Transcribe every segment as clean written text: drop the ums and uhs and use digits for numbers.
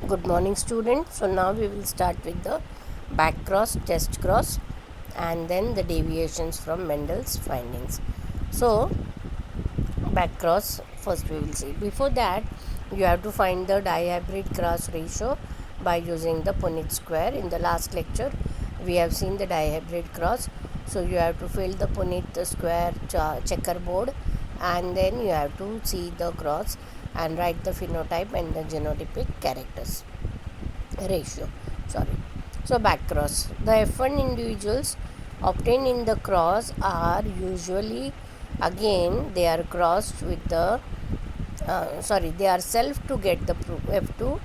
Good morning, students. So now we will start with the back cross, test cross, and then the deviations from Mendel's findings. So back cross first we will see. Before that, you have to find the dihybrid cross ratio by using the Punnett square. In the last lecture, we have seen the dihybrid cross. So you have to fill the Punnett square checkerboard, and then you have to see the cross and write the phenotype and the genotypic characters ratio. So back cross, the F1 individuals obtained in the cross are usually, again, they are crossed with the they are self to get the F2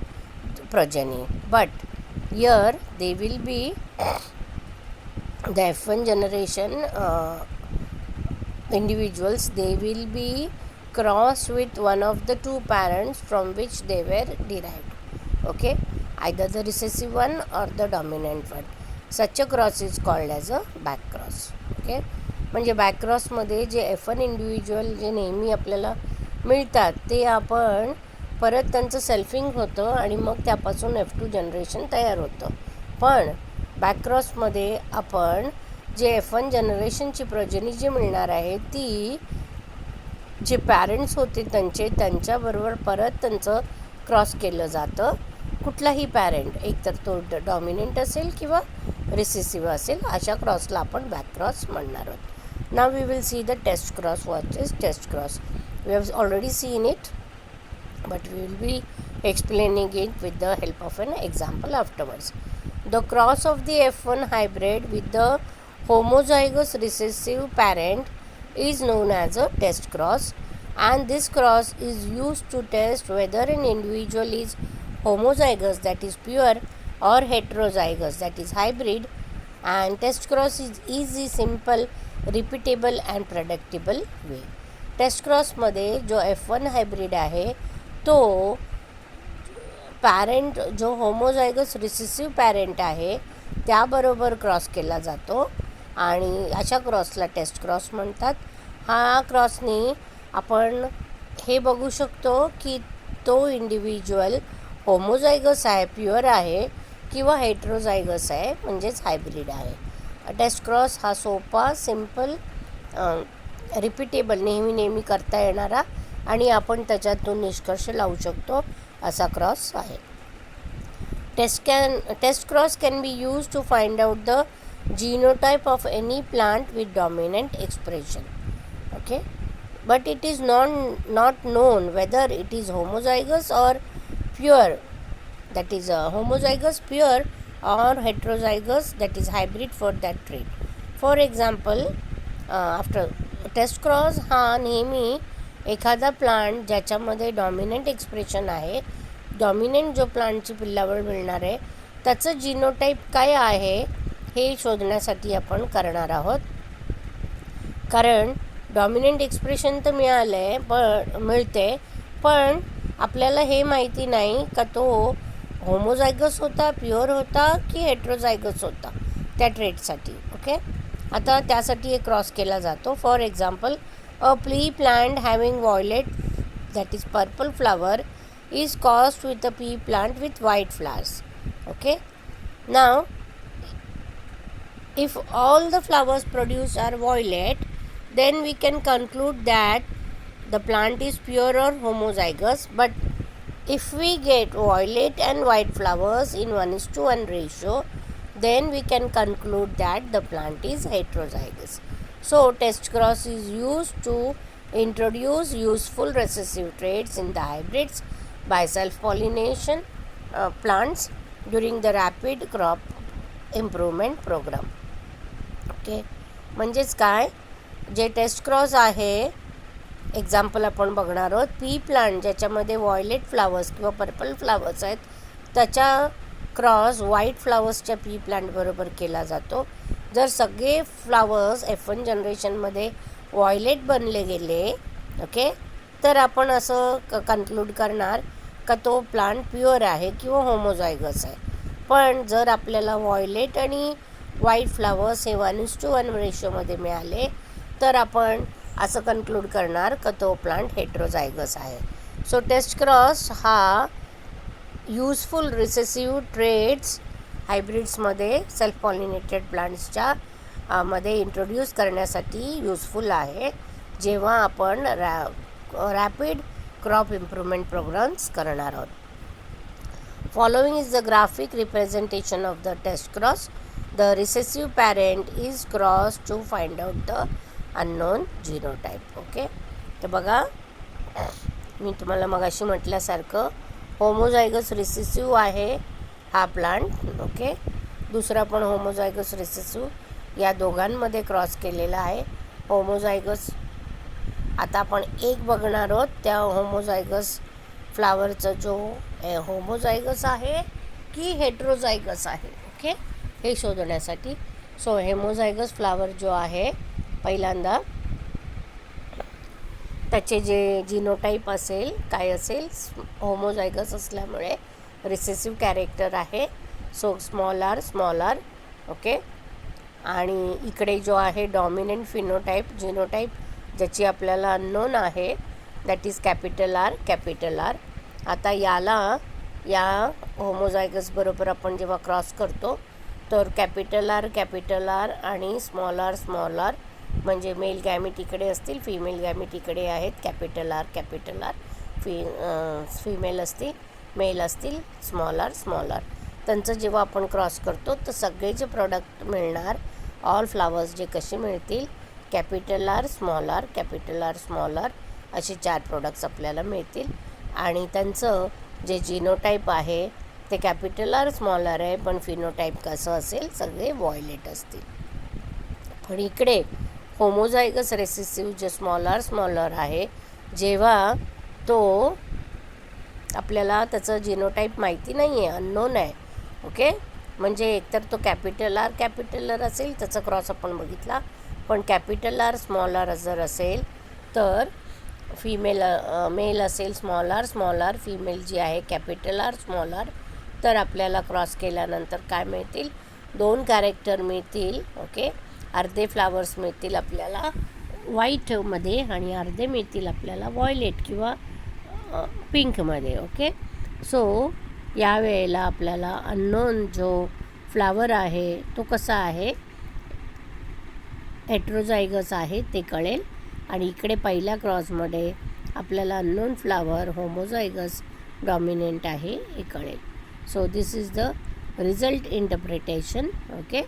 progeny, but here they will be the F1 generation individuals, they will be crossed with one of the two parents from which they were derived. Okay, either the recessive one or the dominant one. Such a cross is called as a back cross. Okay, म्हणजे back क्रॉसमध्ये जे F1 individual जे नेहमी आपल्याला मिळतात ते आपण परत त्यांचं selfing होतं आणि मग त्यापासून F2 जनरेशन तयार होतं. पण बॅक क्रॉसमध्ये आपण जे F1 जनरेशनची प्रोजेनी जी मिळणार आहे ती जे पॅरेंट्स होते त्यांच्याबरोबर परत त्यांचं क्रॉस केलं जातं. कुठलाही पॅरेंट, एकतर तो डॉमिनंट असेल किंवा रिसेसिव्ह असेल, अशा क्रॉसला आपण बॅक क्रॉस म्हणणार आहोत. Now we will see the test cross. What is test cross? We have already seen it, but we will be explaining it with the help of an example afterwards. The cross of the F1 hybrid with the homozygous recessive parent is known as a test cross, and this cross is used to test whether an individual is homozygous, that is pure, or heterozygous, that is hybrid. And test cross is easy, simple, repeatable and predictable way. Test क्रॉसमध्ये जो F1 hybrid आहे तो parent जो homozygous recessive parent आहे त्याबरोबर cross केला जातो आणि अशा क्रॉसला टेस्ट क्रॉस म्हणतात. हा क्रॉसनी आपण हे बघू शकतो की तो इंडिव्हिज्युअल होमोझायगस आहे, प्युअर आहे, किंवा हेट्रोझायगस आहे, म्हणजेच हायब्रिड आहे. टेस्ट क्रॉस हा सोपा, सिम्पल, रिपीटेबल, नेहमी करता येणारा आणि आपण त्याच्यातून निष्कर्ष लावू शकतो असा क्रॉस आहे. Test cross can be use to find out the genotype of any plant with dominant expression. Okay, but it is not known whether it is homozygous or pure, that is homozygous, pure, or heterozygous, that is hybrid for that trait. For example, after test cross हा नेहमी एखादा plant ज्याच्यामध्ये dominant expression आहे, dominant जो प्लांटची पिल्लावर मिळणार आहे त्याचं जिनोटाईप काय आहे हे शोधण्यासाठी आपण करणार आहोत. कारण डॉमिनंट एक्सप्रेशन तर मिळालं आहे, मिळते, पण आपल्याला हे माहिती नाही का तो होमोझायगस होता, प्युअर होता की हेट्रोझायगस होता त्या ट्रेटसाठी. ओके, आता त्यासाठी एक क्रॉस केला जातो. For example, a P plant having violet, that is purple flower, is crossed with a P plant with white flowers. Okay, now if all the flowers produced are violet, then we can conclude that the plant is pure or homozygous. But if we get violet and white flowers in 1:1 ratio, then we can conclude that the plant is heterozygous. So test cross is used to introduce useful recessive traits in the hybrids by self-pollination plants during the rapid crop improvement program. Okay, म्हणजेच काय, जे test cross आहे, example आपण बघणार आहोत, P plant ज्याच्यामध्ये violet flowers किंवा purple flowers आहेत त्याच्या क्रॉस व्हाईट फ्लावर्सच्या पी प्लांटबरोबर केला जातो. जर सगळे फ्लावर्स F1 जनरेशनमध्ये व्हायलेट बनले गेले, ओके, तर आपण असं कन्क्लूड करणार का तो प्लांट प्युअर आहे किंवा होमोझायगस आहे. पण जर आपल्याला व्हायलेट आणि व्हाईट फ्लावर्स हे 1:1 रेशोमध्ये मिळाले तर आपण असं कन्क्लूड करणार का तो प्लांट हेट्रोझायगस आहे. सो टेस्ट क्रॉस हा युजफुल रिसेसिव्ह ट्रेट्स हायब्रिड्समध्ये सेल्फ पॉलिनेटेड प्लांट्सच्या मध्ये इंट्रोड्यूस करण्यासाठी युजफुल आहे जेव्हा आपण रॅपिड क्रॉप इम्प्रूव्हमेंट प्रोग्राम्स करणार आहोत. Following is the graphic representation of the test cross. The recessive parent is cross to find out the unknown genotype. Okay, तर बघा मी तुम्हाला मगाशी म्हटल्यासारखं होमोझायगस रिसेसिव्ह आहे हा प्लांट. ओके, दुसरा पण होमोझायगस रिसेसिव्ह, या दोघांमध्ये क्रॉस केलेला आहे होमोझायगस. आता आपण एक बघणार आहोत त्या होमोझायगस फ्लावरचं जो होमोझायगस आहे की हेट्रोझायगस आहे. ओके, हे शोधण्यासाठी सो होमोझायगस फ्लावर जो आहे पहिल्यांदा त्याचे जे जिनोटाईप असेल काय असेल, होमोझायगस असल्यामुळे रिसेसिव्ह कॅरेक्टर आहे. So small are. ओके, आणि इकडे जो आहे डॉमिनंट फिनोटाईप जिनोटाईप ज्याची आपल्याला अननोन आहे दॅट इज कॅपिटल आर. आता या होमोझायगस बरोबर आपण जेव्हा क्रॉस करतो तर कॅपिटल आर आणि स्मॉल आर म्हणजे मेल गॅमिट इकडे असतील, फिमेल गॅमिट इकडे आहेत. कॅपिटल आर फिमेल असतील, मेल असतील, स्मॉल आर. त्यांचं जेव्हा आपण क्रॉस करतो तर सगळे जे प्रोडक्ट मिळणार ऑल फ्लावर्स जे कसे मिळतील कॅपिटल आर स्मॉल आर असे 4 प्रोडक्ट्स आपल्याला मिळतील. आणि त्यांचं जे जिनोटाईप आहे ते कॅपिटल आर स्मॉल आर आहे, पण फिनोटाईप कसं असेल सगळे वॉयलेट असतील. पण इकडे होमोझायगस रेसेसिव्ह जे स्मॉल आर आहे जेव्हा तो आपल्याला त्याचं जिनोटाईप माहिती नाही आहे, अननोन आहे. ओके, म्हणजे एकतर तो कॅपिटल आर असेल त्याचा क्रॉस आपण बघितला, पण कॅपिटल आर स्मॉल आर जर असेल तर मेल असेल स्मॉल आर फिमेल जी आहे कॅपिटल आर स्मॉल आर, तर आपल्याला क्रॉस केल्यानंतर काय मिळतील 2 कॅरेक्टर मिळतील. ओके, अर्धे फ्लावर्स मिळतील आपल्याला व्हाईटमध्ये आणि अर्धे मिळतील आपल्याला व्हायलेट किंवा पिंकमध्ये. ओके, सो यावेळेला आपल्याला अननोन जो फ्लावर आहे तो कसा आहे हेट्रोझायगस आहे ते कळेल. आणि इकडे पहिल्या क्रॉसमध्ये आपल्याला अननोन फ्लावर होमोझायगस डॉमिनंट आहे हे कळेल. So this is the result interpretation. Okay,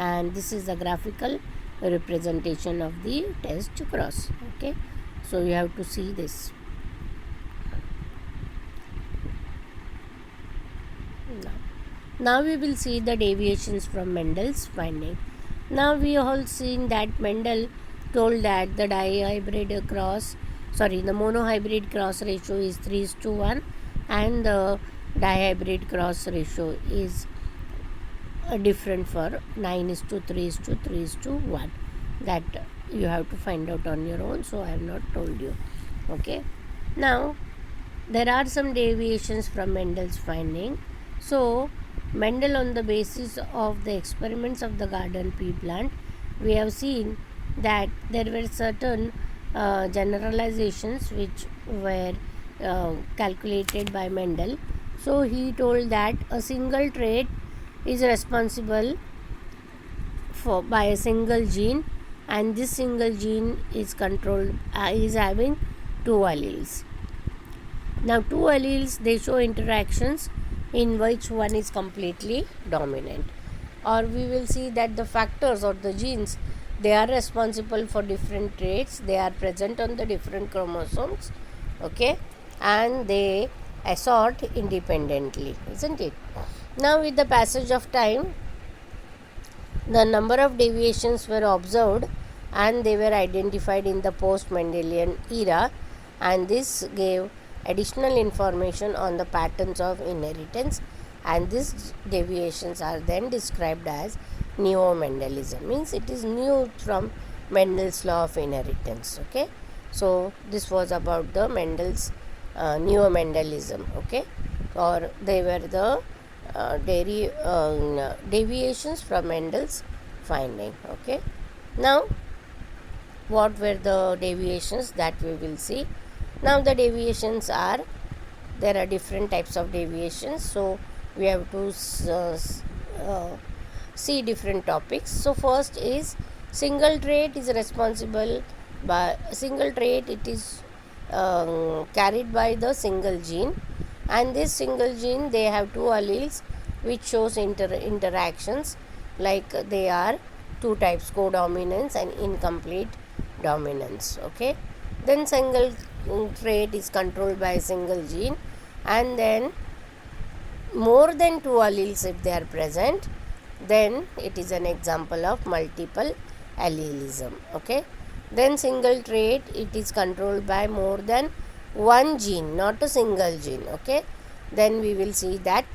and this is the graphical representation of the test cross. Okay, so you have to see this. Now we will see the deviations from Mendel's finding. Now we all seen that Mendel told that the monohybrid cross ratio is 3:1 and the dihybrid cross ratio is different for 9:3:3:1. That you have to find out on your own, so I have not told you. Okay, now there are some deviations from Mendel's finding. So Mendel, on the basis of the experiments of the garden pea plant, we have seen that there were certain generalizations which were calculated by Mendel. So he told that a single trait is responsible by a single gene, and this single gene is controlled is having 2 alleles. Now 2 alleles, they show interactions in which one is completely dominant, or we will see that the factors or the genes, they are responsible for different traits, they are present on the different chromosomes. Okay, and they assort independently, isn't it? Now with the passage of time the number of deviations were observed and they were identified in the post-Mendelian era, and this gave additional information on the patterns of inheritance, and these deviations are then described as neo-Mendelism. Means it is new from Mendel's law of inheritance. Okay, so this was about the Mendel's neo-Mendelism. Okay, or they were the deviations from Mendel's finding. Okay, now what were the deviations that we will see. Now the deviations are there are different types of deviations, so we have to see different topics. So first is single trait is responsible by single trait, it is carried by the single gene, and this single gene they have two alleles which shows interactions, like they are two types, codominance and incomplete dominance. Okay, then single trait is controlled by a single gene, and then more than two alleles if they are present, then it is an example of multiple allelism. Okay, then single trait, it is controlled by more than one gene, not a single gene. Okay, then we will see that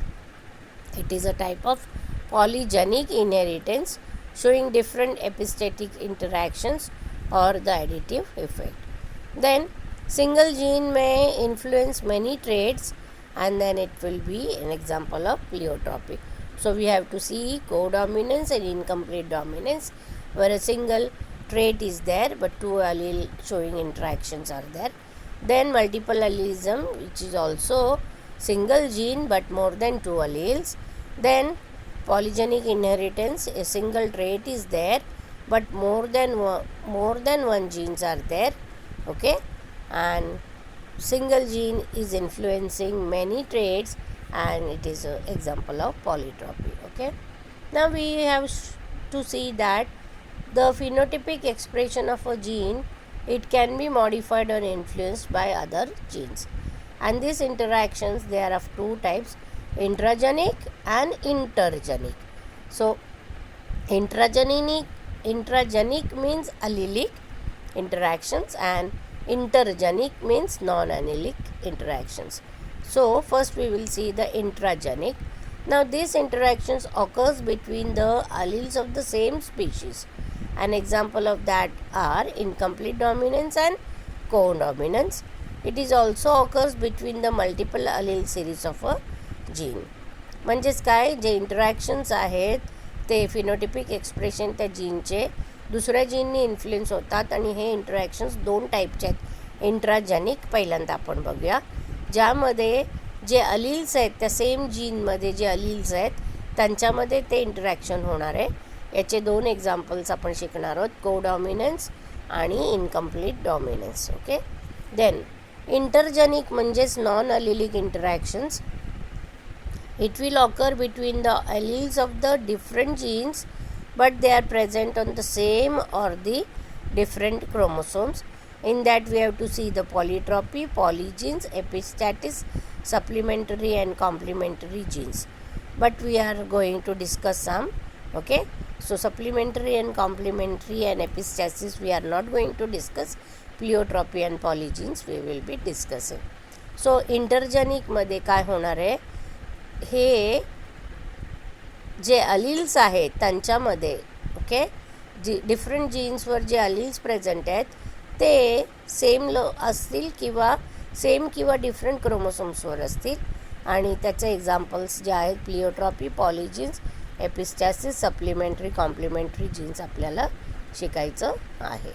it is a type of polygenic inheritance showing different epistatic interactions or the additive effect. Then single gene may influence many traits, and then it will be an example of pleiotropy. So we have to see codominance and incomplete dominance, where a single trait is there but two allele showing interactions are there. Then multiple allelism, which is also single gene but more than two alleles. Then polygenic inheritance, a single trait is there but more than one genes are there. Okay, and single gene is influencing many traits, and it is an example of polytropy. Okay, now we have to see that the phenotypic expression of a gene, it can be modified or influenced by other genes, and these interactions, they are of two types, intragenic and intergenic. So intragenic means allelic interactions, and intergenic means non-allelic interactions. So first we will see the intragenic. Now these interactions occurs between the alleles of the same species. An example of that are incomplete dominance and codominance. It is also occurs between the multiple allele series of a gene. म्हणजेच काय, जे interactions आहेत ते phenotypic expression त्या जीनचे दुसऱ्या जीननी influence होतात, आणि हे interactions दोन टाईपचे आहेत. इंट्राजेनिक पहिल्यांदा आपण बघूया, ज्यामध्ये जे अलील्स आहेत त्या सेम जीनमध्ये जे अलील्स आहेत त्यांच्यामध्ये ते इंटरॅक्शन होणार आहे. याचे दोन एक्झाम्पल्स आपण शिकणार आहोत, कोडॉमिनन्स आणि incomplete dominance. Okay, then intergenic म्हणजेच non allelic interactions. It will occur between the alleles of the different genes, but they are present on the same or the different chromosomes. In that we have to see the polytropy, polygenes, epistasis, supplementary and complementary genes. But we are going to discuss some. Okay, so supplementary and complementary and epistasis we are not going to discuss. Pleiotropy and polygenes we will be discussing. So intergenic मध्ये काय होणार आहे, हे जे alleles आहेत त्यांच्यामध्ये, okay, different जीन्सवर जे alleles present आहेत ते same असतील किंवा डिफरंट क्रोमोसोम्सवर असतील, आणि त्याचे एक्झाम्पल्स जे आहेत प्लिओट्रॉपी, पॉलिजीन्स, एपिस्टॅसिस, सप्लिमेंटरी, कॉम्प्लिमेंटरी जीन्स आपल्याला शिकायचं आहे.